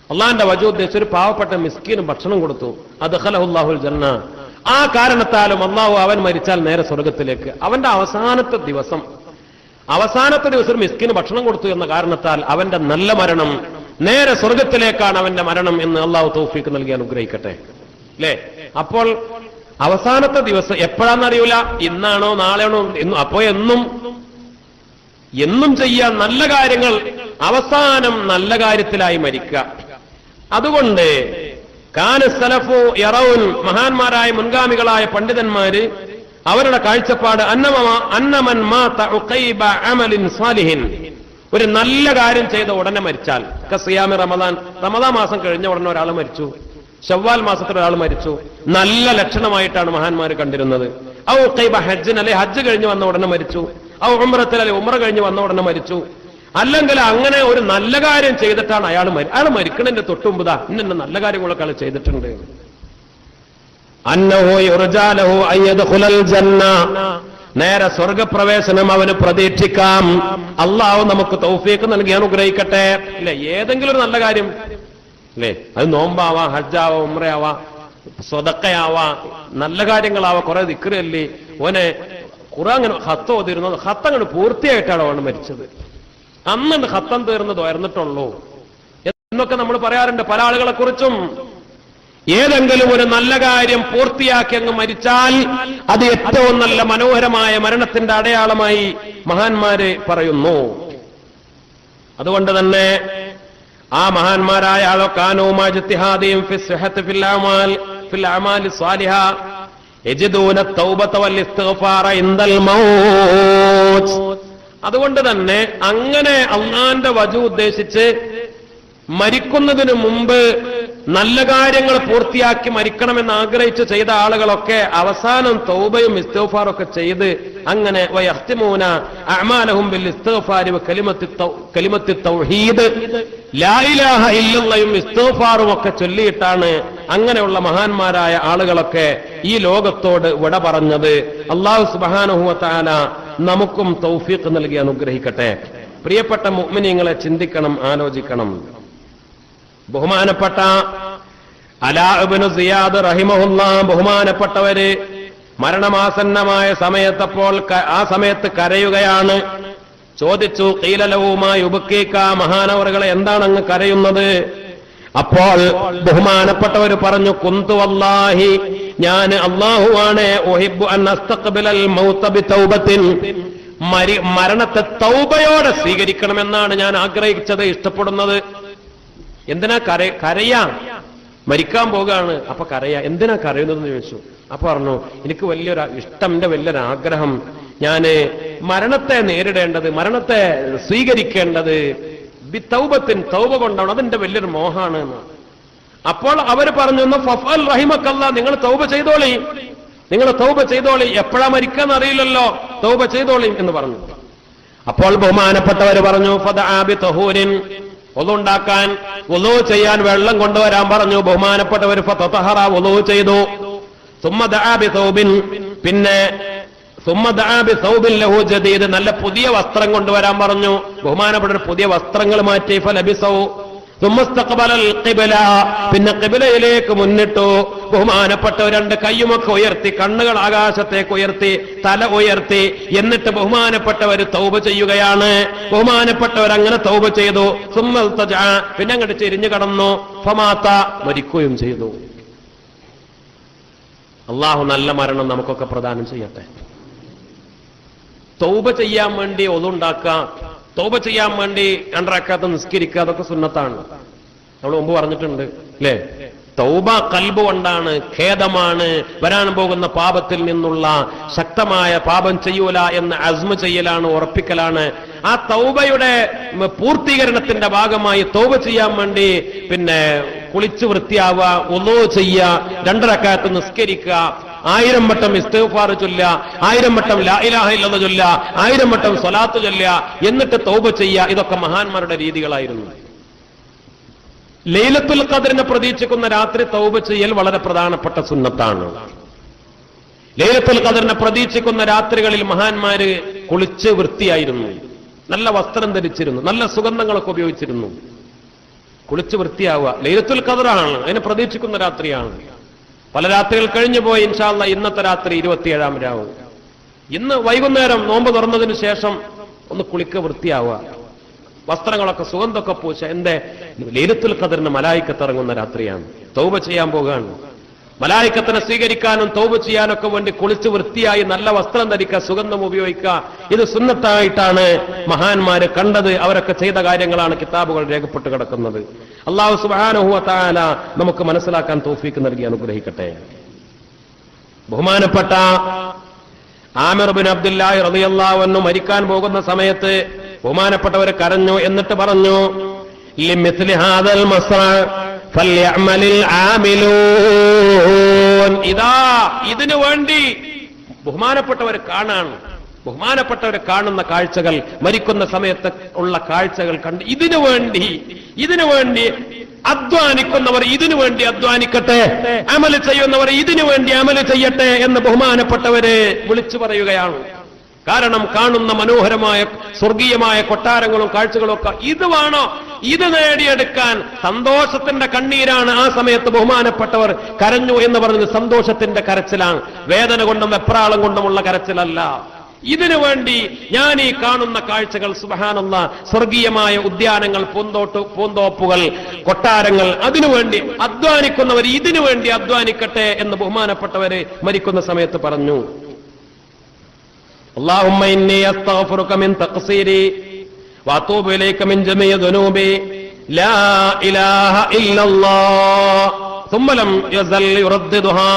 അള്ളാഹിന്റെ വജു ഉദ്ദേശിച്ച് ഒരു പാവപ്പെട്ട മിസ്കീന് ഭക്ഷണം കൊടുത്തു, അദ്ഖലഹുല്ലാഹുൽ ജന്ന, ആ കാരണത്താലും അള്ളാഹു അവൻ മരിച്ചാൽ നേരെ സ്വർഗത്തിലേക്ക്. അവന്റെ അവസാനത്തെ ദിവസം അവസാനത്തെ ദിവസം മിസ്കിന് ഭക്ഷണം കൊടുത്തു എന്ന കാരണത്താൽ അവന്റെ നല്ല മരണം നേരെ സ്വർഗത്തിലേക്കാണ് അവന്റെ മരണം എന്ന് അള്ളാഹു തൗഫീഖ് നൽകി അനുഗ്രഹിക്കട്ടെ. അല്ലേ? അപ്പോൾ അവസാനത്തെ ദിവസം എപ്പോഴാണെന്നറിയൂല, ഇന്നാണോ നാളെയാണോ, അപ്പോ എന്നും ചെയ്യാൻ നല്ല കാര്യങ്ങൾ, അവസാനം നല്ല കാര്യത്തിലായി മരിക്കുക. അതുകൊണ്ട് കാന സലഫു യറൗൻ, മഹാന്മാരായ മുൻഗാമികളായ പണ്ഡിതന്മാര് അവരുടെ കാഴ്ചപ്പാട് അന്നമൻ മാത ഉഖൈബ അമലിൻ സാലിഹിൻ, ഒരു നല്ല കാര്യം ചെയ്ത ഉടനെ മരിച്ചാൽ, കസിയാമി റമദാൻ മാസം കഴിഞ്ഞ ഉടനെ ഒരാൾ മരിച്ചു, ശവ്വാൽ മാസത്തിൽ ഒരാൾ മരിച്ചു, നല്ല ലക്ഷണമായിട്ടാണ് മഹാന്മാർ കണ്ടിരുന്നത്. ഔ ഉഖൈബ ഹജ്ജിൻ, അല്ലെ ഹജ്ജ് കഴിഞ്ഞ് വന്ന ഉടനെ മരിച്ചു, ഔ ഉംറത്തിൽ, അല്ലെ ഉംറ കഴിഞ്ഞ് വന്ന ഉടനെ മരിച്ചു. അല്ലെങ്കിൽ അങ്ങനെ ഒരു നല്ല കാര്യം ചെയ്തിട്ടാണ് അയാൾ മരിക്കണതിന്റെ തൊട്ടുമുമ്പതാ ഇന്നെ നല്ല കാര്യങ്ങളൊക്കെ അയാൾ ചെയ്തിട്ടുണ്ട്. അന്നഹു യുർജാ ലഹു അയ്യദ്ഖുലൽ ജന്ന, നേരെ സ്വർഗപ്രവേശനം അവന് പ്രതീക്ഷിക്കാം. അള്ളാഹു നമുക്ക് തൗഫീഖ് നൽകി അനുഗ്രഹിക്കട്ടെ. അല്ലെ? ഏതെങ്കിലും ഒരു നല്ല കാര്യം, അല്ലേ? അത് നോമ്പാവാ, ഹജ്ജാവാ, ഉംറയാവാ, സ്വതക്കയാവാ, നല്ല കാര്യങ്ങളാവാ, കുറെ ദിക്റല്ലേ, ഓനെ ഖുർആൻ ഖത്ത് ഓതിരുന്നത്, ഖത്തങ്ങട് പൂർത്തിയായിട്ടാണ് അവൻ മരിച്ചത്. അന്നുണ്ട് ഖത്തം തീർന്നത് ഉയർന്നിട്ടുള്ളൂ എന്നൊക്കെ നമ്മൾ പറയാറുണ്ട് പല ആളുകളെ കുറിച്ചും. ഏതെങ്കിലും ഒരു നല്ല കാര്യം പൂർത്തിയാക്കി അങ്ങ് മരിച്ചാൽ അത് ഏറ്റവും നല്ല മനോഹരമായ മരണത്തിന്റെ അടയാളമായി മഹാന്മാര് പറയുന്നു. അതുകൊണ്ട് തന്നെ ആ മഹാന്മാരായ ആളോ കാനൂ മജ്തിഹാദിയും ഫിൽ അമാലി സ്വാലിഹ യജിദൂന തൗബത വൽ ഇസ്തിഗ്ഫാറ ഇൻദൽ മൗത്ത്. അതുകൊണ്ട് തന്നെ അങ്ങനെ അള്ളാന്റെ വജു ഉദ്ദേശിച്ച് മരിക്കുന്നതിന് മുമ്പ് നല്ല കാര്യങ്ങൾ പൂർത്തിയാക്കി മരിക്കണമെന്ന് ആഗ്രഹിച്ച് ചെയ്ത ആളുകളൊക്കെ അവസാനം തൗബയും ഇസ്തിഗ്ഫാറും ഒക്കെ ചെയ്ത് അങ്ങനെ വയഖ്തിമൂന അഅമാലഹും ബിൽ ഇസ്തിഗ്ഫാരി വ കലിമത്തി തൗഹീദ്, ലാ ഇലാഹ ഇല്ലല്ലാഹും ഇസ്തിഗ്ഫാറും ഒക്കെ ചൊല്ലിയിട്ടാണ് അങ്ങനെയുള്ള മഹാന്മാരായ ആളുകളൊക്കെ ഈ ലോകത്തോട് വിട പറഞ്ഞത്. അല്ലാഹു സുബ്ഹാനഹു വ തആല നമുക്കും തൗഫീഖ് നൽകി അനുഗ്രഹിക്കട്ടെ. പ്രിയപ്പെട്ട മുഅ്മിനീങ്ങളെ, ചിന്തിക്കണം, ആലോചിക്കണം. ബഹുമാനപ്പെട്ട അലാ ഇബ്നു സിയാദ് റഹിമഹുല്ലാ, ബഹുമാനപ്പെട്ടവര് മരണമാസന്നമായ സമയത്തപ്പോൾ ആ സമയത്ത് കരയുകയാണ്. ചോദിച്ചു, ഖീല ലഹു മാ യുബ്കീക, മഹാനവറുകളെ എന്താണ് അങ്ങ് കരയുന്നത്? അപ്പോൾ ബഹുമാനപ്പെട്ടവര് പറഞ്ഞു, കുന്തു വല്ലാഹി, ഞാൻ അല്ലാഹുവാണ്, ഉഹിബ്ബു അൻ അസ്തഖ്ബിലൽ മൗത ബിതൗബത്തിൻ, മരണത്തെ തൗബയോടെ സ്വീകരിക്കണമെന്നാണ് ഞാൻ ആഗ്രഹിച്ചത്, ഇഷ്ടപ്പെടുന്നത്. എന്തിനാ കരയാം? മരിക്കാൻ പോകാണ്, അപ്പൊ കരയാ. എന്തിനാ കരയുന്നതെന്ന് ചോദിച്ചു. അപ്പൊ പറഞ്ഞു, എനിക്ക് വലിയൊരു ഇഷ്ടം, എന്റെ വലിയൊരു ആഗ്രഹം, ഞാന് മരണത്തെ നേരിടേണ്ടത്, മരണത്തെ സ്വീകരിക്കേണ്ടത് ബിതൗബത്തിൻ, തൗബ കൊണ്ടാണ്, അതെന്റെ വലിയൊരു മോഹാണ് എന്ന്. അപ്പോൾ അവർ പറഞ്ഞു, ഫഫൽ റഹിമക്കല്ലാ, നിങ്ങൾ തൗബ ചെയ്തോളി, നിങ്ങൾ തൗബ ചെയ്തോളി, എപ്പോഴാ മരിക്കാന്ന് അറിയില്ലല്ലോ, തൗബ ചെയ്തോളി എന്ന് പറഞ്ഞു. അപ്പോൾ ബഹുമാനപ്പെട്ടവർ പറഞ്ഞു, ഫദആ ബിതഹൂരിൻ, ഒന്നുണ്ടാക്കാൻ, വുളൂ ചെയ്യാൻ വെള്ളം കൊണ്ടുവരാൻ പറഞ്ഞു. ബഹുമാനപ്പെട്ടവർ ഫതഹറ, വുളൂ ചെയ്തു. സുമ്മ ദഅ ബിതൗബിൻ, പിന്നെ സുമ്മ ദഅ ബിതൗബിൻ ലഹു ജദീദ്, നല്ല പുതിയ വസ്ത്രം കൊണ്ടുവരാൻ പറഞ്ഞു. ബഹുമാനപ്പെട്ടവർ പുതിയ വസ്ത്രങ്ങൾ മാറ്റി. ഫലബിസൗ സുമ്മസ്തഖ്ബലൽ ഖിബ്ല, പിന്നെ ഖിബ്ലയിലേക്ക് മുന്നിട്ടു. ബഹുമാനപ്പെട്ടവർ രണ്ട് കയ്യുമൊക്കെ ഉയർത്തി, കണ്ണുകൾ ആകാശത്തേക്ക് ഉയർത്തി, തല ഉയർത്തി, എന്നിട്ട് ബഹുമാനപ്പെട്ടവർ തൗബ ചെയ്യുകയാണ്. ബഹുമാനപ്പെട്ടവർ അങ്ങനെ തൗബ ചെയ്തു. സുമ്മൽതജഅ, പിന്നെ അങ്ങോട്ട് ചെരിഞ്ഞു കടന്നു. ഫമാത, മരിക്കുകയും ചെയ്തു. അള്ളാഹു നല്ല മരണം നമുക്കൊക്കെ പ്രദാനം ചെയ്യട്ടെ. തൗബ ചെയ്യാൻ വേണ്ടി ഒന്നുണ്ടാക്കാം, തൗബ ചെയ്യാൻ വേണ്ടി രണ്ടറക്കാത്ത നിസ്കരിക്കുക, അതൊക്കെ സുന്നത്താണ്. നമ്മൾ മുമ്പ് പറഞ്ഞിട്ടുണ്ട്, അല്ലേ? തൗബ ഖൽബ് കൊണ്ടാണ്, ഖേദമാണ്, വരാൻ പോകുന്ന പാപത്തിൽ നിന്നുള്ള ശക്തമായ പാപം ചെയ്യൂല എന്ന് അസ്മ ചെയ്യലാണ്, ഉറപ്പിക്കലാണ്. ആ തൗബയുടെ പൂർത്തീകരണത്തിന്റെ ഭാഗമായി തൗബ ചെയ്യാൻ വേണ്ടി പിന്നെ കുളിച്ചു വൃത്തിയാവുക, വുളൂ ചെയ്യുക, രണ്ടറക്കാത്ത് നിസ്കരിക്കുക, 1000 വട്ടം ഇസ്തിഗ്ഫാർ ചൊല്ലുക, 1000 വട്ടം ലാ ഇലാഹ ഇല്ലല്ലാഹ് ചൊല്ലുക, 1000 വട്ടം സ്വലാത്ത് ചൊല്ലുക, എന്നിട്ട് തൗബ ചെയ്യുക. ഇതൊക്കെ മഹാന്മാരുടെ രീതികളായിരുന്നു. ലൈലത്തുൽ ഖദ്റിനെ പ്രതീക്ഷിക്കുന്ന രാത്രി തൗബ ചെയ്യൽ വളരെ പ്രധാനപ്പെട്ട സുന്നത്താണ്. ലൈലത്തുൽ ഖദ്റിനെ പ്രതീക്ഷിക്കുന്ന രാത്രികളിൽ മഹാന്മാര് കുളിച്ച് വൃത്തിയായിരുന്നു, നല്ല വസ്ത്രം ധരിച്ചിരുന്നു, നല്ല സുഗന്ധങ്ങളൊക്കെ ഉപയോഗിച്ചിരുന്നു. കുളിച്ച് വൃത്തിയാവുക ലൈലത്തുൽ ഖദ്റാണ്, അതിനെ പ്രതീക്ഷിക്കുന്ന രാത്രിയാണ്. പല രാത്രികൾ കഴിഞ്ഞു പോയി. ഇൻഷാ അല്ലാഹ് ഇന്നത്തെ രാത്രി 27-ാം രാവ്. ഇന്ന് വൈകുന്നേരം നോമ്പ് തുറന്നതിന് ശേഷം ഒന്ന് കുളിക്ക, വൃത്തിയാവുക, വസ്ത്രങ്ങളൊക്കെ സുഗന്ധമൊക്കെ പൂശ. എന്റെ ലൈലത്തുൽ ഖദറിന് മലായിക്കത്ത് ഇറങ്ങുന്ന രാത്രിയാണ്, തൗബ ചെയ്യാൻ പോകാണ്. മലായിക്കത്തിനെ സ്വീകരിക്കാനും തൗബ ചെയ്യാനൊക്കെ വേണ്ടി കുളിച്ച് വൃത്തിയായി നല്ല വസ്ത്രം ധരിക്കുക, സുഗന്ധം ഉപയോഗിക്കുക. ഇത് സുന്നത്തായിട്ടാണ് മഹാന്മാര് കണ്ടത്. അവരൊക്കെ ചെയ്ത കാര്യങ്ങളാണ് കിതാബുകൾ രേഖപ്പെട്ട് കിടക്കുന്നത്. അല്ലാഹു സുബ്ഹാനഹു വ തആല നമുക്ക് മനസ്സിലാക്കാൻ തൗഫീഖ് നൽകി അനുഗ്രഹിക്കട്ടെ. ബഹുമാനപ്പെട്ട ആമിർ ബിൻ അബ്ദുല്ലാഹി റളിയല്ലാഹു അൻഹു മരിക്കാൻ പോകുന്ന സമയത്ത് ബഹുമാനപ്പെട്ടവർ കരഞ്ഞു. എന്നിട്ട് പറഞ്ഞു, ലിമിസ്ലി ഹാദൽ മസ്റ ഫൽയഅമലിൽ ആമിലൂൻ. ഇതാ ഇതിനു വേണ്ടി ബഹുമാനപ്പെട്ടവർ കാണുന്ന കാഴ്ചകൾ, മരിക്കുന്ന സമയത്ത് ഉള്ള കാഴ്ചകൾ കണ്ട് ഇതിനു വേണ്ടി അധ്വാനിക്കുന്നവർ ഇതിനു വേണ്ടി അധ്വാനിക്കട്ടെ, അമല് ചെയ്യുന്നവർ ഇതിനു വേണ്ടി അമല് ചെയ്യട്ടെ എന്ന് ബഹുമാനപ്പെട്ടവരെ വിളിച്ചു പറയുകയാണ്. കാരണം കാണുന്ന മനോഹരമായ സ്വർഗീയമായ കൊട്ടാരങ്ങളും കാഴ്ചകളും ഒക്കെ ഇത് വേണോ, ഇത് നേടിയെടുക്കാൻ സന്തോഷത്തിന്റെ കണ്ണീരാണ്. ആ സമയത്ത് ബഹുമാനപ്പെട്ടവർ കരഞ്ഞു എന്ന് പറഞ്ഞത് സന്തോഷത്തിന്റെ കരച്ചിലാണ്, വേദന കൊണ്ടും വെപ്രാളം കൊണ്ടുമുള്ള കരച്ചിലല്ല. ഇതിനു വേണ്ടി ഞാൻ ഈ കാണുന്ന കാഴ്ചകൾ, സുബ്ഹാനല്ലാഹ്, സ്വർഗീയമായ ഉദ്യാനങ്ങൾ, പൂന്തോപ്പുകൾ, കൊട്ടാരങ്ങൾ, അതിനുവേണ്ടി അധ്വാനിക്കുന്നവർ ഇതിനു വേണ്ടി അധ്വാനിക്കട്ടെ എന്ന് ബഹുമാനപ്പെട്ടവരെ മരിക്കുന്ന സമയത്ത് പറഞ്ഞു. اللهم إني أستغفرك من تقصيري وأتوب إليك من جميع ذنوبي لا إله إلا الله ثم لم يزل يرددها.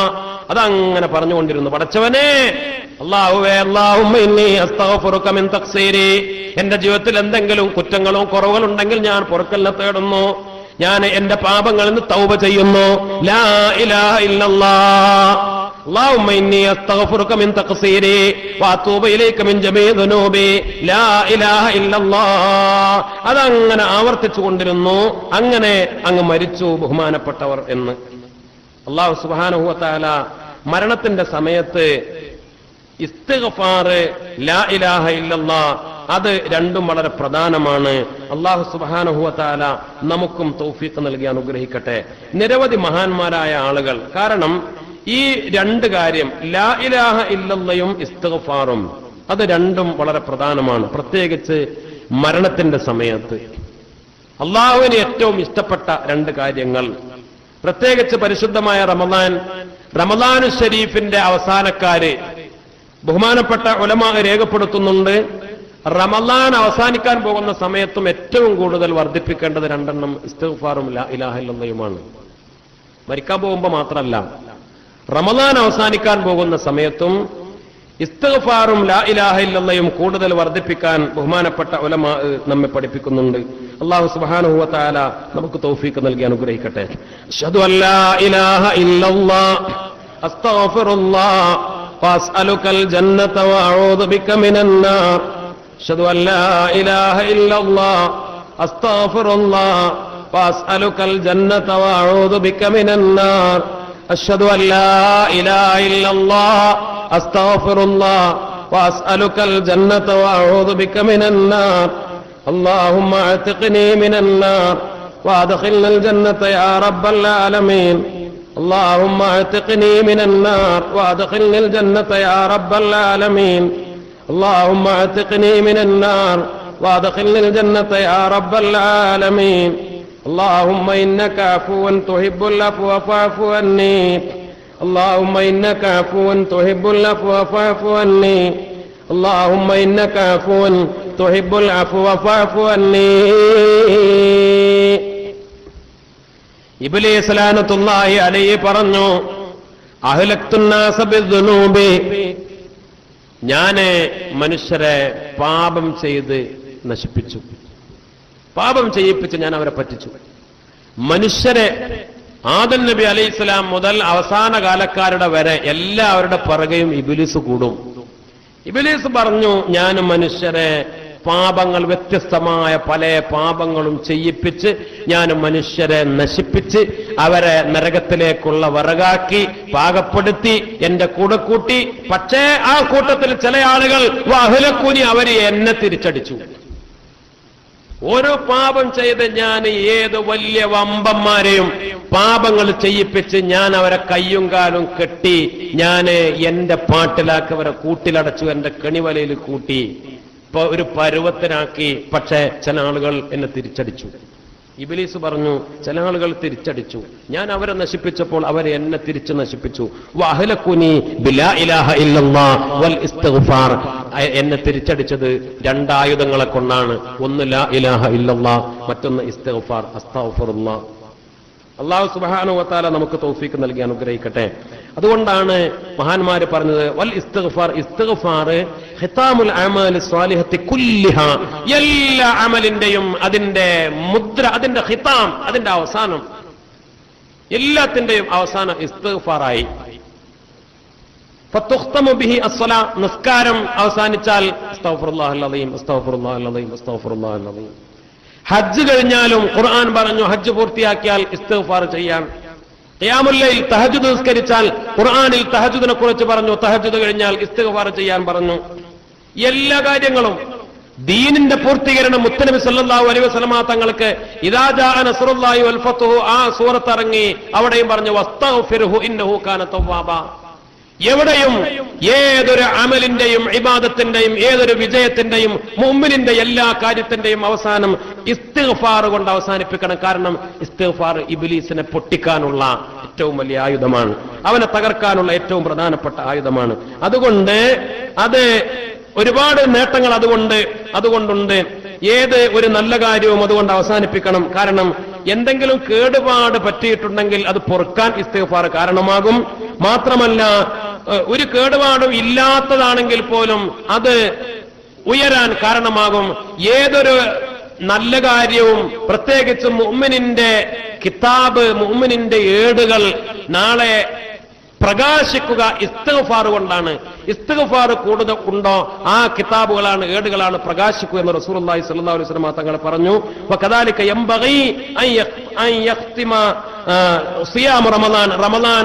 അതങ്ങനെ പറഞ്ഞുകൊണ്ടിരുന്നു. പടച്ചവനെ, അല്ലാഹുവേ, അല്ലാഹുമ്മ ഇന്നി അസ്തഗ്ഫിറുക മിൻ തഖ്സീരി, എന്റെ ജീവിതത്തിൽ എന്തെങ്കിലും കുറ്റങ്ങളും കുറവുകളുണ്ടെങ്കിൽ ഞാൻ പൊറുക്കലിനെ തേടുന്നു, ഞാൻ എന്റെ പാപങ്ങളിൽ നിന്ന് തൗബ ചെയ്യുന്നു. ലാ ഇലാഹ ഇല്ലല്ലാഹ് اللهم إني أستغفرك من تقصيري وأتوب إليك من جميع ذنوبي لا إله إلا الله. അതങ്ങനെ ആവർത്തിച്ചുകൊണ്ടിരുന്നു. അങ്ങനെ അങ്ങ് മരിച്ചു ബഹുമാനപ്പെട്ടവർ എന്ന്. അല്ലാഹു സുബ്ഹാനഹു വ തആല മരണത്തിന്റെ സമയത്ത് ഇസ്തിഗ്ഫാർ, ലാ ഇലാഹ ഇല്ലല്ലാഹ്, അത് രണ്ടും വളരെ പ്രധാനമാണ്. അല്ലാഹു സുബ്ഹാനഹു വ തആല നമുക്കും തൗഫീഖ് നൽകി അനുഗ്രഹിക്കട്ടെ. നിരവധി മഹാന്മാരായ ആളുകൾ, കാരണം ഈ രണ്ട് കാര്യം, ലാ ഇലാഹ ഇല്ലല്ലയും ഇസ്തിഗ്ഫാറും, അത് രണ്ടും വളരെ പ്രധാനമാണ്. പ്രത്യേകിച്ച് മരണത്തിന്റെ സമയത്ത് അള്ളാഹുവിന് ഏറ്റവും ഇഷ്ടപ്പെട്ട രണ്ട് കാര്യങ്ങൾ, പ്രത്യേകിച്ച് പരിശുദ്ധമായ റമദാൻ ഷരീഫിന്റെ അവസാനക്കാര് ബഹുമാനപ്പെട്ട ഉലമാ രേഖപ്പെടുത്തുന്നുണ്ട്. റമദാൻ അവസാനിക്കാൻ പോകുന്ന സമയത്തും ഏറ്റവും കൂടുതൽ വർദ്ധിപ്പിക്കേണ്ടത് രണ്ടെണ്ണം ഇസ്തിഗ്ഫാറും ലാ ഇലാഹ ഇല്ലല്ലയുമാണ്. മരിക്കാൻ പോകുമ്പോൾ മാത്രമല്ല, റമദാൻ അവസാനിക്കാൻ പോകുന്ന സമയത്തും ഇസ്തിഗ്ഫാറും ലാ ഇലാഹ ഇല്ലല്ലയും കൂടുതൽ വർദ്ധിപ്പിക്കാൻ ബഹുമാനപ്പെട്ട ഉലമാ നമ്മെ പഠിപ്പിക്കുന്നുണ്ട്. അല്ലാഹു സുബ്ഹാനഹു വ തആല നമുക്ക് തൗഫീഖ് നൽകി അനുഗ്രഹിക്കട്ടെ. അശ്ഹദു അല്ലാ ഇലാഹ ഇല്ലല്ലാഹ് അസ്തഗ്ഫിറുല്ലാഹ് വഅസ്അലുകൽ ജന്നത വഅഊദു ബിക മിനൻ നാർ. അശ്ഹദു അല്ലാ ഇലാഹ ഇല്ലല്ലാഹ് അസ്തഗ്ഫിറുല്ലാഹ് വഅസ്അലുകൽ ജന്നത വഅഊദു ബിക മിനൻ നാർ. أشهد أن لا إله إلا الله أستغفر الله وأسألك الجنة وأعوذ بك من النار. اللهم اعتقني من النار وأدخلنا الجنة يا رب العالمين. اللهم اعتقني من النار وأدخلني الجنة يا رب العالمين. اللهم اعتقني من النار وأدخلني الجنة يا رب العالمين. اللهم إنك عفو تحب العفو فاعف عني. اللهم إنك عفو تحب العفو فاعف عني. اللهم إنك عفو تحب العفو فاعف عني. ഇബ്ലീസ് ലഅനത്തുല്ലാഹി അലൈഹി പറഞ്ഞു, അഹ്ലക്തുന്നാസ ബിദ്ദുനൂബി, ഞാന് മനുഷ്യരെ പാപം ചെയ്ത് നശിപ്പിച്ചു, പാപം ചെയ്യിപ്പിച്ച് ഞാൻ അവരെ പറ്റിച്ചു. മനുഷ്യരെ ആദം നബി അലൈഹിസ്സലാം മുതൽ അവസാന കാലക്കാരുടെ വരെ എല്ലാവരുടെ പിറകെയും ഇബ്ലീസ് കൂടും. ഇബ്ലീസ് പറഞ്ഞു, ഞാൻ മനുഷ്യരെ പാപങ്ങൾ, വ്യത്യസ്തമായ പല പാപങ്ങളും ചെയ്യിപ്പിച്ച് ഞാൻ മനുഷ്യരെ നശിപ്പിച്ച് അവരെ നരകത്തിലേക്കുള്ള വിറകാക്കി പാകപ്പെടുത്തി എന്റെ കൂടെ കൂട്ടി. പക്ഷേ ആ കൂട്ടത്തിൽ ചില ആളുകൾ വഅഹ്ലകൂനി, അവര് എന്നെ തിരിച്ചടിച്ചു. ഓരോ പാപം ചെയ്ത് ഞാൻ ഏത് വലിയ വമ്പന്മാരെയും പാപങ്ങൾ ചെയ്യിപ്പിച്ച് ഞാൻ അവരെ കയ്യും കാലും കെട്ടി ഞാൻ എന്റെ പാട്ടിലാക്കി അവരെ കൂട്ടിലടച്ചു, എന്റെ കെണിവലയിൽ കൂട്ടി. ഒരു പരുവത്തിനാക്കി. പക്ഷേ ചില ആളുകൾ എന്നെ തിരിച്ചടിച്ചു. ഇബ്ലീസ് പറഞ്ഞു, ചില ആളുകൾ തിരിച്ചടിച്ചു, ഞാൻ അവരെ നശിപ്പിച്ചപ്പോൾ അവരെ എന്നെ തിരിച്ചു നശിപ്പിച്ചു. വഅഹ്ലകുനി ബിലാ ഇലാഹ ഇല്ലല്ലാഹ് വൽ ഇസ്തിഗ്ഫാർ. എന്നെ തിരിച്ചടിച്ചത് രണ്ടായുധങ്ങളെ കൊണ്ടാണ്. ഒന്ന് ലാ ഇലാഹ ഇല്ലല്ലാഹ്, മറ്റൊന്ന് ഇസ്തിഗ്ഫാർ, അസ്തഗ്ഫിറുല്ലാഹ്. അല്ലാഹു സുബ്ഹാനഹു വ തആല നമുക്ക് തൗഫീഖ് നൽകി അനുഗ്രഹിക്കട്ടെ. അതുകൊണ്ടാണ് മഹാന്മാര് പറഞ്ഞത് വൽ ഇസ്തിഗ്ഫാർ, ഇസ്തിഗ്ഫാർ ഖിതാമുൽ അമാലി സ്വാലിഹത്തി കുല്ലിഹ, എല്ലാ അമലിന്റെയും അതിന്റെ മുദ്ര, അതിന്റെ ഖിതാം, അതിന്റെ അവസാനം, എല്ലാത്തിന്റെയും അവസാനം ഇസ്തിഗ്ഫാറായി. ഫതുഖ്തമു ബിഹി അസ്സലാ, നിസ്കാരം അവസാനിച്ചാൽ അസ്തഗ്ഫിറുല്ലാഹൽ അലീം, അസ്തഗ്ഫിറുല്ലാഹൽ അലീം, അസ്തഗ്ഫിറുല്ലാഹൽ അലീം. ഹജ്ജ് കഴിഞ്ഞാലും ഖുർആൻ പറഞ്ഞു ഹജ്ജ് പൂർത്തിയാക്കിയാൽ ഇസ്തിഗ്ഫാർ ചെയ്യാൻ. ഖിയാമുൽ ലൈൽ, തഹജ്ജുദ് നിസ്കരിച്ചാൽ ഖുർആനിൽ തഹജ്ജുദിനെ കുറിച്ച് പറഞ്ഞു, തഹജ്ജുദ് കഴിഞ്ഞാൽ ഇസ്തിഗ്ഫാർ ചെയ്യാൻ പറഞ്ഞു. എല്ലാ കാര്യങ്ങളും ദീനിന്റെ പൂർത്തീകരണം മുത്തനബി സല്ലല്ലാഹു അലൈഹി വസല്ലമ തങ്ങൾക്ക് ഇദാ ജാഅ നസ്റുല്ലാഹി വൽ ഫത്ഹു, ആ സൂറത്ത് ഇറങ്ങി. അവിടെയും പറഞ്ഞു വസ്തഗ്ഫിർഹു ഇന്നഹു കാന തവ്വാബാ. എവിടെയും ഏതൊരു അമലിന്റെയും ഇബാദത്തിന്റെയും ഏതൊരു വിജയത്തിന്റെയും മുഅ്മിനിന്റെ എല്ലാ കാര്യത്തിന്റെയും അവസാനം ഇസ്തിഗ്ഫാർ കൊണ്ട് അവസാനിപ്പിക്കണം. കാരണം ഇസ്തിഗ്ഫാർ ഇബ്ലീസിനെ പൊട്ടിക്കാനുള്ള ഏറ്റവും വലിയ ആയുധമാണ്, അവനെ തകർക്കാനുള്ള ഏറ്റവും പ്രധാനപ്പെട്ട ആയുധമാണ്. അതുകൊണ്ട് അത് ഒരുപാട് നേട്ടങ്ങൾ അതുകൊണ്ടുണ്ട്. ഏത് ഒരു നല്ല കാര്യവും അതുകൊണ്ട് അവസാനിപ്പിക്കണം. കാരണം എന്തെങ്കിലും കേടുപാട് പറ്റിയിട്ടുണ്ടെങ്കിൽ അത് പൊറുക്കാൻ ഇസ്തിഗ്ഫാർ കാരണമാകും. മാത്രമല്ല, ഒരു കേടുപാടും ഇല്ലാത്തതാണെങ്കിൽ പോലും അത് ഉയരാൻ കാരണമാകും. ഏതൊരു നല്ല കാര്യവും, പ്രത്യേകിച്ച് മുഅ്മിനിന്റെ കിതാബ്, മുഅ്മിനിന്റെ ഏടുകൾ നാളെ പ്രകാശിക്കുക ഇസ്തിഗ്ഫാർ കൊണ്ടാണ്. ഇസ്തിഗ്ഫാർ കൂടുതൽ ഉണ്ടോ ആ കിതാബുകളാണ്, ഏടുകളാണ് പ്രകാശിക്കുക എന്ന് റസൂലുള്ളാഹി സ്വല്ലല്ലാഹു അലൈഹി വസല്ലം തങ്ങൾ പറഞ്ഞു. വകദാലിക യംബഗി അൻ യഖ്തിമ സിയാം റമളാൻ, റമളാൻ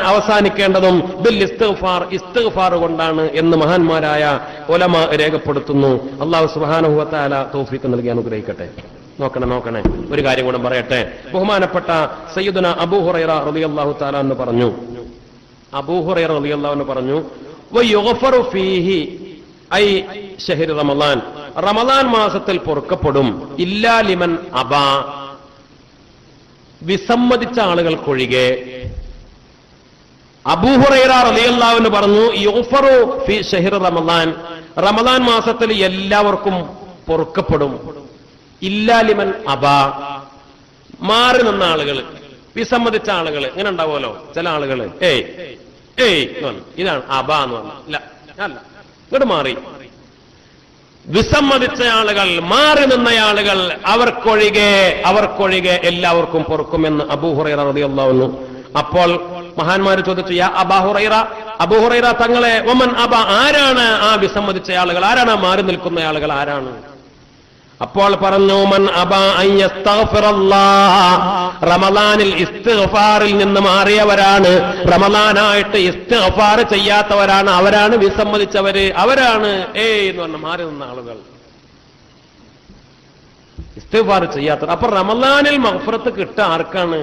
അവസാനിക്കേണ്ടതും ബിൽ ഇസ്തിഗ്ഫാർ, ഇസ്തിഗ്ഫാർ കൊണ്ടാണ് എന്ന് മഹാന്മാരായ ഉലമാ രേഖപ്പെടുത്തുന്നു. അല്ലാഹു സുബ്ഹാനഹു വ തആല തൗഫീഖ് നൽകി അനുഗ്രഹിക്കട്ടെ. നോക്കണേ ഒരു കാര്യം കൂടെ പറയട്ടെ. ബഹുമാനപ്പെട്ട സയ്യിദുന അബൂ ഹുറൈറ റളിയല്ലാഹു തആല എന്ന് പറഞ്ഞു, അബൂ ഹുറൈറ റളിയല്ലാഹു അൻഹു പറഞ്ഞു വയുഗ്ഫറു ഫീഹി ഐ ശഹ്ർ റമളാൻ, റമളാൻ മാസത്തിൽ പൊറുക്കപ്പെടും. ഇല്ലാ ലിമൻ അബാ, വിസമ്മതിച്ച ആളുകൾക്കൊഴികെ. അബൂ ഹുറൈറ റളിയല്ലാഹു അൻഹു പറഞ്ഞു യുഗ്ഫറു ഫീ ശഹ്ർ റമളാൻ, റമളാൻ മാസത്തിൽ എല്ലാവർക്കും പൊറുക്കപ്പെടും. ഇല്ലാലിമൻ അബാ, മാറി നിന്ന ആളുകൾ, വിസമ്മതിച്ച ആളുകൾ. ഇങ്ങനെ ഉണ്ടാവുമല്ലോ ചില ആളുകൾ, ഏയ് എന്ന് പറഞ്ഞു, ഇതാണ് അബാ എന്ന് പറഞ്ഞു. അല്ല, ഇങ്ങോട്ട് മാറി. വിസമ്മതിച്ച ആളുകൾ, മാറി നിന്ന ആളുകൾ, അവർക്കൊഴികെ എല്ലാവർക്കും പൊറുക്കുമെന്ന് അബൂ ഹുറൈറ റളിയല്ലാഹു അൻഹു. അപ്പോൾ മഹാന്മാര് ചോദിച്ചു, യാ അബൂ ഹുറൈറ, അബൂ ഹുറൈറ തങ്ങളെ, വമൻ അബ, ആരാണ് ആ വിസമ്മതിച്ച ആളുകൾ, ആരാണ് മാറി നിൽക്കുന്ന ആളുകൾ, ആരാണ്? അപ്പോൾ പറഞ്ഞു, മൻ അബാ അൻ യസ്തഗ്ഫിറല്ലാഹ്, റമളാനിൽ ഇസ്തിഗ്ഫാറിൽ നിന്ന് മാറിയവരാണ്, റമളാനായിട്ട് ഇസ്തിഗ്ഫാർ ചെയ്യാത്തവരാണ്, അവരാണ് വിസമ്മതിച്ചവര്, അവരാണ് എന്ന് പറഞ്ഞ മാറി നിന്ന ആളുകൾ, ഇസ്തിഗ്ഫാർ ചെയ്യാത്തവർ. അപ്പൊ റമളാനിൽ മഗ്ഫിറത്ത് കിട്ടുക ആർക്കാണ്?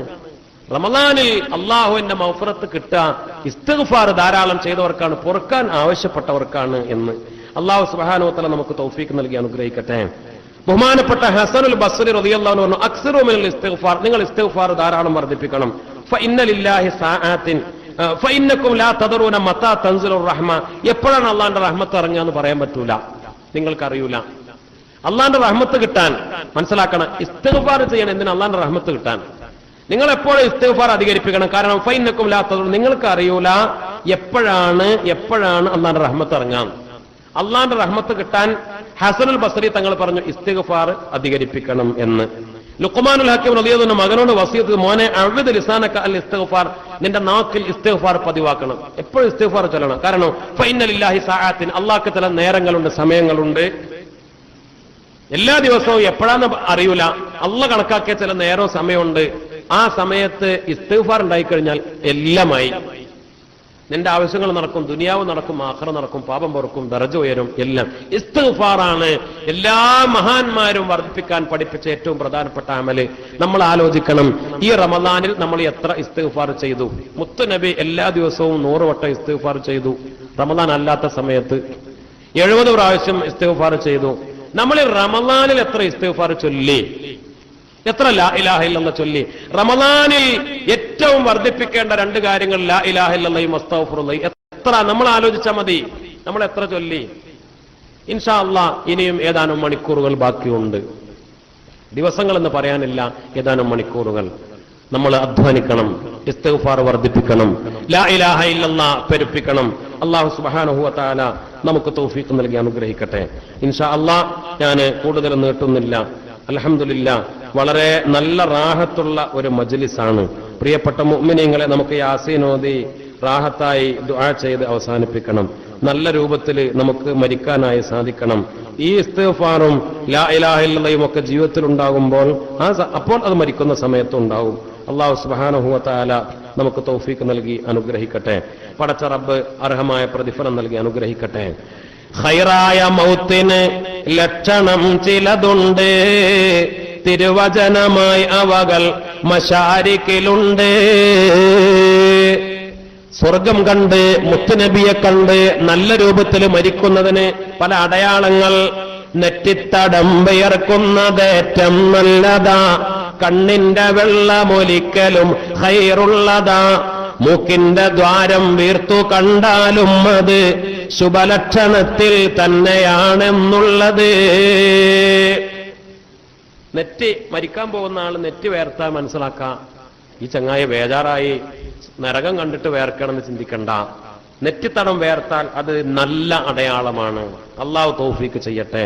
റമളാനിൽ അള്ളാഹുവിന്റെ മഗ്ഫിറത്ത് കിട്ടുക ഇസ്തിഗ്ഫാർ ധാരാളം ചെയ്തവർക്കാണ്, പൊറുക്കാൻ ആവശ്യപ്പെട്ടവർക്കാണ് എന്ന് അള്ളാഹു സുബ്ഹാനഹു വ തആല നമുക്ക് തൗഫീഖ് നൽകി അനുഗ്രഹിക്കട്ടെ. ബഹുമാനപ്പെട്ട ഹസനുൽ ബസ്രി റളിയല്ലാഹു അൻഹു പറഞ്ഞു, അക്സറു മിനൽ ഇസ്തിഗ്ഫാർ, നിങ്ങൾ ഇസ്തിഗ്ഫാർ ധാരാളം വർദ്ധിപ്പിക്കണം. ഫഇന്ന ലില്ലാഹി സആത്തിൻ ഫഇന്നകും ലാ തദറൂന മതാ തൻസിലുർ റഹ്മ, എപ്പോഴാണ് അള്ളാഹുവിന്റെ റഹ്മത്ത് ഇറങ്ങുക എന്ന് പറയാൻ പറ്റൂല, നിങ്ങൾക്കറിയൂല. അള്ളാഹുവിന്റെ റഹ്മത്ത് കിട്ടാൻ മനസ്സിലാക്കണം, ഇസ്തിഗ്ഫാർ ചെയ്യണം. എന്തിനാ? അള്ളാഹുവിന്റെ റഹ്മത്ത് കിട്ടാൻ. നിങ്ങൾ എപ്പോഴും ഇസ്തിഗ്ഫാർ അധികരിപ്പിക്കണം. കാരണം ഫഇന്നകും ലാ തദറൂന, നിങ്ങൾക്ക് അറിയൂല എപ്പോഴാണ് അള്ളാഹുവിന്റെ റഹ്മത്ത് ഇറങ്ങാൻ. അള്ളാഹുവിന്റെ റഹ്മത്ത് കിട്ടാൻ ഹസനുൽ ബസ്രി തങ്ങൾ പറഞ്ഞു ഇസ്തിഗ്ഫാർ അധികരിപ്പിക്കണം എന്ന്. ലുഖ്മാനുൽ ഹക്കീം റളിയല്ലാഹു അൻഹു മകനോട് വസിയത്ത്, മോനെ അഅ്വിദ് ലിസാനക അൽ ഇസ്തിഗ്ഫാർ, നിന്റെ നാക്കിൽ ഇസ്തിഗ്ഫാർ പതിവാക്കണം, എപ്പോഴും ഇസ്തിഗ്ഫാർ ചൊല്ലണം. കാരണം ഫഇന്ന ലില്ലാഹി സആത്തിൻ, അള്ളാഹ്ക്ക് ചില നേരങ്ങളുണ്ട്, സമയങ്ങളുണ്ട്. എല്ലാ ദിവസവും എപ്പോഴാന്ന് അറിയൂല, അള്ളാഹ് കണക്കാക്കിയ ചില നേരവും സമയമുണ്ട്. ആ സമയത്ത് ഇസ്തിഗ്ഫാർ ഉണ്ടായിക്കഴിഞ്ഞാൽ എല്ലാമായി. നിന്റെ ആവശ്യങ്ങൾ നടക്കും, ദുനിയാവ് നടക്കും, ആഖിറ നടക്കും, പാപം പൊറുക്കും, ദറജ ഉയരും, എല്ലാം. ഇസ്തിഗ്ഫാറാണ് എല്ലാ മഹാന്മാരും വർദ്ധിപ്പിക്കാൻ പഠിപ്പിച്ച ഏറ്റവും പ്രധാനപ്പെട്ട അമല്. നമ്മൾ ആലോചിക്കണം, ഈ റമളാനിൽ നമ്മൾ എത്ര ഇസ്തിഗ്ഫാർ ചെയ്തു? മുത്തുനബി എല്ലാ ദിവസവും 100 വട്ടം ഇസ്തിഗ്ഫാർ ചെയ്തു റമളാൻ അല്ലാത്ത സമയത്ത്. 70 പ്രാവശ്യം ഇസ്തിഗ്ഫാർ ചെയ്തു. നമ്മൾ റമളാനിൽ എത്ര ഇസ്തിഗ്ഫാർ ചൊല്ലി, എത്ര ലാ ഇലാഹ ഇല്ലല്ലാഹ് ചൊല്ലി? റമളാനിൽ ഏറ്റവും വർദ്ധിപ്പിക്കേണ്ട 2 കാര്യങ്ങൾ ലാ ഇലാഹ ഇല്ലല്ലാഹും അസ്തഗ്ഫിറുല്ലാഹ്. എത്ര നമ്മൾ ആലോചിച്ചാൽ മതി, നമ്മൾ എത്ര ചൊല്ലി? ഇൻഷാ അല്ലാഹ് ഇനിയും ഏതാനും മണിക്കൂറുകൾ ബാക്കിയുണ്ട്. ദിവസങ്ങളെന്ന് പറയാനില്ല, ഏതാനും മണിക്കൂറുകൾ. നമ്മൾ അധ്വാനിക്കണം, ഇസ്തിഗ്ഫാർ വർദ്ധിപ്പിക്കണം, ലാ ഇലാഹ ഇല്ലല്ലാഹ് പെരുപ്പിക്കണം. അല്ലാഹു സുബ്ഹാനഹു വ തആല നമുക്ക് തൗഫീഖ് നൽകി അനുഗ്രഹിക്കട്ടെ. ഇൻഷാ അല്ലാഹ് ഞാൻ കൂടുതൽ നീട്ടുന്നില്ല. അൽഹംദുലില്ലാഹ് വളരെ നല്ല റാഹത്തുള്ള ഒരു മജ്ലിസാണ്. പ്രിയപ്പെട്ട മുഅ്മിനീങ്ങളെ, നമുക്ക് യാസീൻ ഓതി റാഹത്തായി ദുആ ചെയ്ത് അവസാനിപ്പിക്കണം. നല്ല രൂപത്തിൽ നമുക്ക് മരിക്കാനായി സാധിക്കണം. ഈ ഇസ്തിഗ്ഫാറും ലാ ഇലാഹ ഇല്ലല്ലാഹും ഒക്കെ ജീവിതത്തിൽ ഉണ്ടാകുമ്പോൾ അപ്പോൾ അത് മരിക്കുന്ന സമയത്ത് ഉണ്ടാവും. അല്ലാഹു സുബ്ഹാനഹു വ തആല നമുക്ക് തൗഫീഖ് നൽകി അനുഗ്രഹിക്കട്ടെ. പടച്ച റബ്ബ് അർഹമായ പ്രതിഫലം നൽകി അനുഗ്രഹിക്കട്ടെ. ഖൈറായ മൗത്തിന് ലക്ഷണം ചിലതുണ്ട്, തിരുവചനമായി അവകൾ മശാരിക്കിലുണ്ട്. സ്വർഗം കണ്ട് മുത്തുനബിയെ കണ്ട് നല്ല രൂപത്തിൽ മരിക്കുന്നതിന് പല അടയാളങ്ങൾ. നെറ്റിത്തടം വിയർക്കുന്നതേറ്റം നല്ലതാ, കണ്ണിന്റെ വെള്ളമൊലിക്കലും ഖൈറുള്ളതാ, മൂക്കിന്റെ ദ്വാരം വീർത്തു കണ്ടാലും അത് ശുഭലക്ഷണത്തിൽ തന്നെയാണെന്നുള്ളത്. നെറ്റി മരിക്കാൻ പോകുന്ന ആൾ നെറ്റി വേർത്താൽ മനസ്സിലാക്കാം, ഈ ചങ്ങായി ബേജാറായി നരകം കണ്ടിട്ട് വേർക്കണമെന്ന് ചിന്തിക്കണ്ട. നെറ്റിത്തടം വേർത്താൽ അത് നല്ല അടയാളമാണ്. അള്ളാഹു തൗഫീക്ക് ചെയ്യട്ടെ.